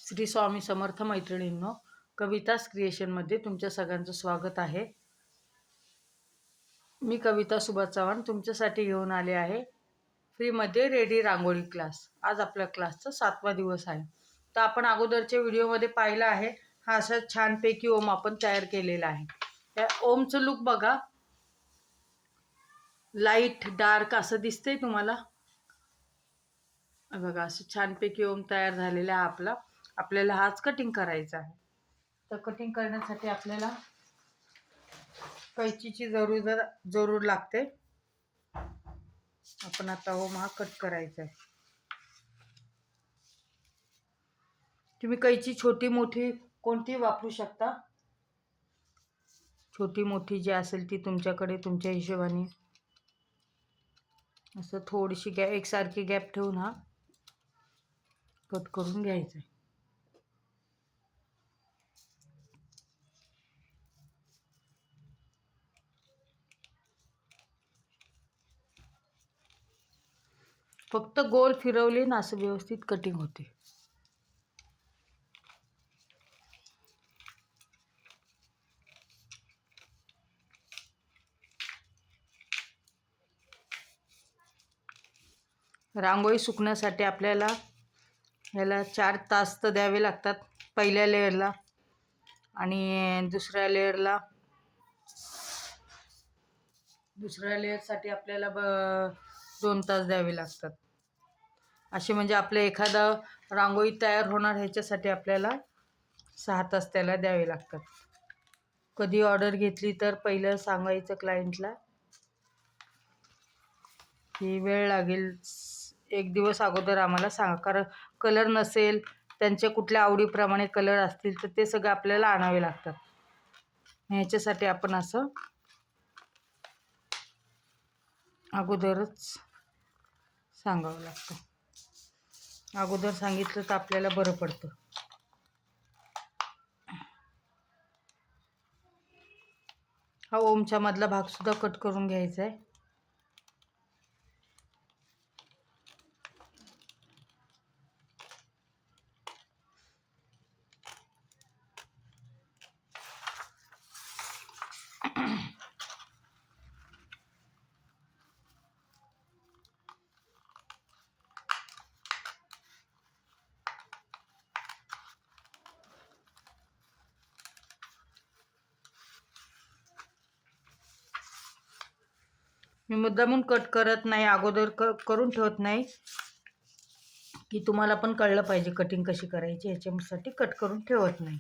श्री स्वामी समर्थ मैत्रिणींनो, कवितास क्रिएशनमध्ये तुमच्या सगळ्यांचं स्वागत आहे. मी कविता सुभाष चव्हाण तुमच्यासाठी घेऊन आले आहे फ्रीमध्ये रेडी रांगोळी क्लास. आज आपल्या क्लासचा 7वा दिवस आहे. तर आपण अगोदरच्या व्हिडिओमध्ये पाहिलं आहे, हा असा छानपैकी ओम आपण तयार केलेला आहे. त्या ओमचं लुक बघा, लाईट डार्क असं दिसतंय तुम्हाला. बघा असं छानपैकी ओम तयार झालेला आहे. आपल्याला हाच कटिंग करायचा आहे. तर कटिंग करण्यासाठी आपल्याला कैचीची जरूर लागते. आपण आता ओम हा कट करायचा आहे. तुम्ही कैची छोटी मोठी कोणती वापरू शकता. छोटी मोठी जी असेल ती तुमच्याकडे तुमच्या हिशोबाने असं थोडीशी एकसारखी गॅप ठेवून हा कट करून घ्यायचा आहे. फक्त गोल फिरवली ना असं व्यवस्थित कटिंग होते. रांगोळी सुकण्यासाठी आपल्याला ह्याला 4 तास तर द्यावे लागतात. पहिल्या लेअरला आणि दुसऱ्या लेअरसाठी आपल्याला 2 तास द्यावे लागतात. असे म्हणजे आपलं एखादा रांगोळी तयार होणार ह्याच्यासाठी आपल्याला 6 तास त्याला द्यावे लागतात. कधी ऑर्डर घेतली तर पहिलं सांगायचं क्लायंटला की वेळ लागेल, 1 दिवस अगोदर आम्हाला सांगा. कारण कलर नसेल, त्यांच्या कुठल्या आवडीप्रमाणे कलर असतील तर ते सगळं आपल्याला आणावे लागतात. ह्याच्यासाठी आपण असं अगोदरच सांगावं लागतं. अगोदर सांगितलं तर आपल्याला बरं पडतं. हा ओमच्या मधला भाग सुद्धा कट करून घ्यायचा आहे. मी मुद्दामून कट करत नाही, अगोदर करून ठेवत नाही की तुम्हाला पण कळलं पाहिजे कटिंग कशी करायची, ह्याच्यासाठी कट करून ठेवत नाही.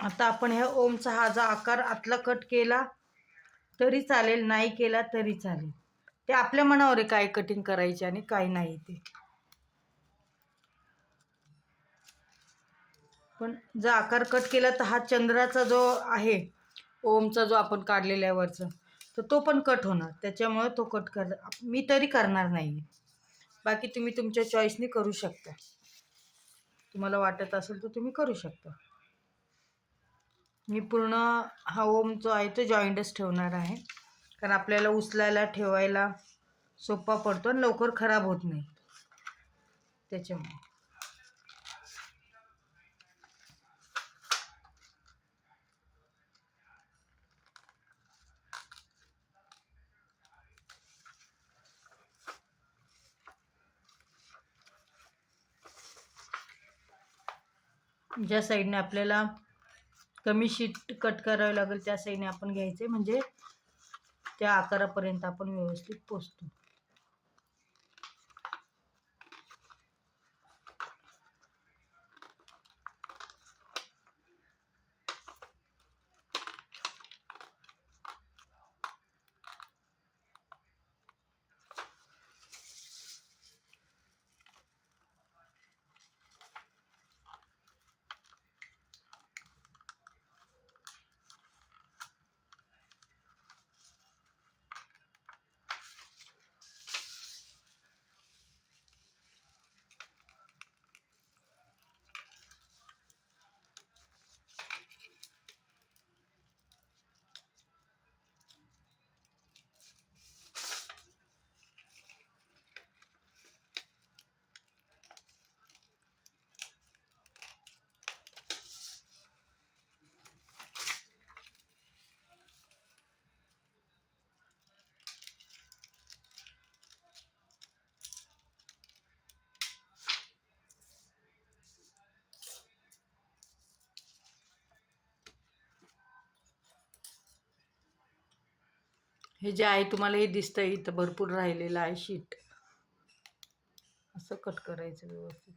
आता आपण ह्या ओमचा हा जो आकार आतला कट केला तरी चालेल, नाही केला तरी चालेल. ते आपल्या मनावर आहे काय कटिंग करायचे आणि काय नाही ते. पण जर आकार कट केला तर हा चंद्राचा जो आहे ओमचा जो आपण काढलेला आहे वरचा, तर तो पण कट होणार. त्याच्यामुळे तो कट मी तरी करणार नाही. बाकी तुम्ही तुमच्या चॉईसने करू शकता. तुम्हाला वाटत असेल तर तुम्ही करू शकता. मी पूर्ण हा ओम जो आहे तो जॉईंटच ठेवणार आहे, कारण आपल्याला उचलायला ठेवायला सोपा पडतो आणि लवकर खराब होत नाही त्याच्यामुळे. ज्या साईडने आपल्याला कमी शीट कट करावी लागेल त्या साईडने आपण घ्यायचे, म्हणजे त्या आकारापर्यंत आपण व्यवस्थित पोचतो. हे जे आहे तुम्हाला हे दिसतंय इथं भरपूर राहिलेलं आहे शीट. असं कट करायचं व्यवस्थित.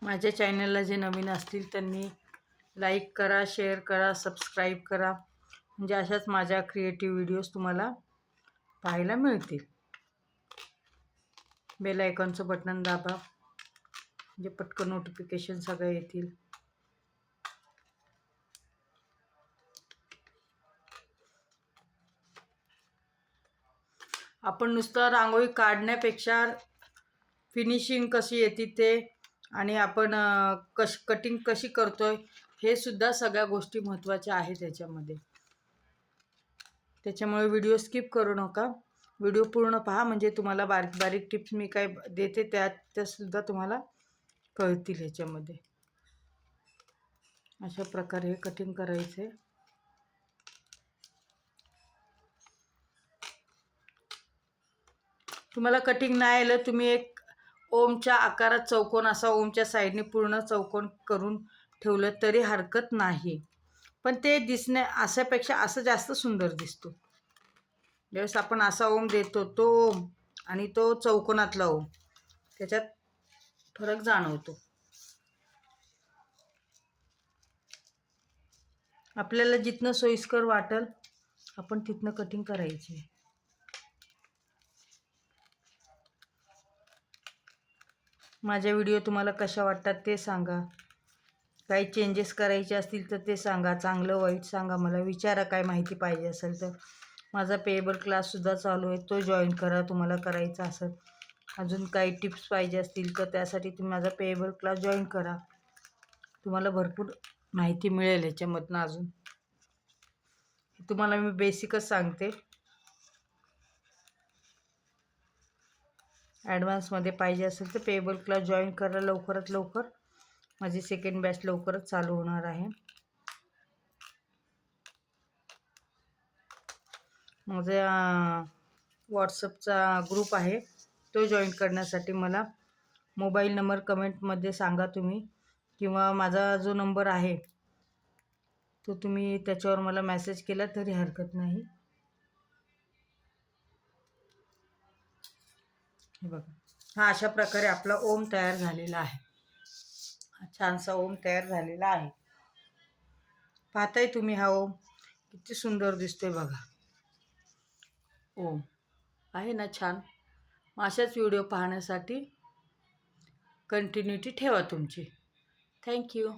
माझ्या चॅनलला जे नवीन असतील त्यांनी लाईक करा, शेअर करा, सबस्क्राईब करा, म्हणजे अशाच माझ्या क्रिएटिव्ह व्हिडिओज तुम्हाला पाहायला मिळतील. बेल आयकॉनचं बटन दाबा, म्हणजे पटकन नोटिफिकेशन सगळे येतील. आपण नुसतं रांगोळी काढण्यापेक्षा फिनिशिंग कशी येते ते आणि आपण कटिंग कशी करतोय हे सुद्धा सगळ्या गोष्टी महत्त्वाच्या आहेत त्याच्यामध्ये. त्याच्यामुळे व्हिडिओ स्किप करू नका, व्हिडिओ पूर्ण पहा, म्हणजे तुम्हाला बारीक बारीक टिप्स मी काय देते त्या सुद्धा तुम्हाला कळतील ह्याच्यामध्ये. अशा प्रकारे हे कटिंग करायचे. तुम्हाला कटिंग नाही आलं, तुम्ही एक ओमच्या आकारात चौकोन असा ओमच्या साईडने पूर्ण चौकोन करून ठेवलं तरी हरकत नाही, पण ते दिसणे अशापेक्षा असं जास्त सुंदर दिसतो. ज्यावेळेस आपण असा ओम देतो तो ओम आणि तो चौकोनातला ओम, त्याच्यात फरक जाणवतो. आपल्याला जिथनं सोयीस्कर वाटेल आपण तिथनं कटिंग करायची. माझ्या व्हिडिओ तुम्हाला कशा वाटतात ते सांगा. काही चेंजेस करायचे असतील तर ते सांगा. चांगलं वाईट सांगा, मला विचारा. काय माहिती पाहिजे असेल तर. माझा पेएबल क्लाससुद्धा चालू आहे, तो जॉईन करा तुम्हाला करायचा असेल. अजून काही टिप्स पाहिजे असतील तर त्यासाठी तुम्ही माझा पेएबल क्लास जॉईन करा. तुम्हाला भरपूर माहिती मिळेल ह्याच्यामधनं. अजून तुम्हाला मी बेसिकच सांगते. ॲडव्हान्समध्ये पाहिजे असेल तर पेएबल क्लास जॉईन करा लवकरात लवकर. माझी सेकंड बॅच लवकरच चालू होणार आहे. माझा व्हॉट्सअपचा ग्रुप आहे, तो जॉईन करण्यासाठी मला मोबाईल नंबर कमेंटमध्ये सांगा तुम्ही, किंवा माझा जो नंबर आहे तो तुम्ही त्याच्यावर मला मेसेज केला तरी हरकत नाही. हे बघा, हा अशा प्रकारे आपला ओम तयार झालेला आहे. हा छानसा ओम तयार झालेला आहे. पाहताय तुम्ही हा ओम किती सुंदर दिसतोय बघा. ओम आहे ना छान. अशाच व्हिडिओ पाहण्यासाठी कंटिन्युटी ठेवा तुमची. थँक्यू.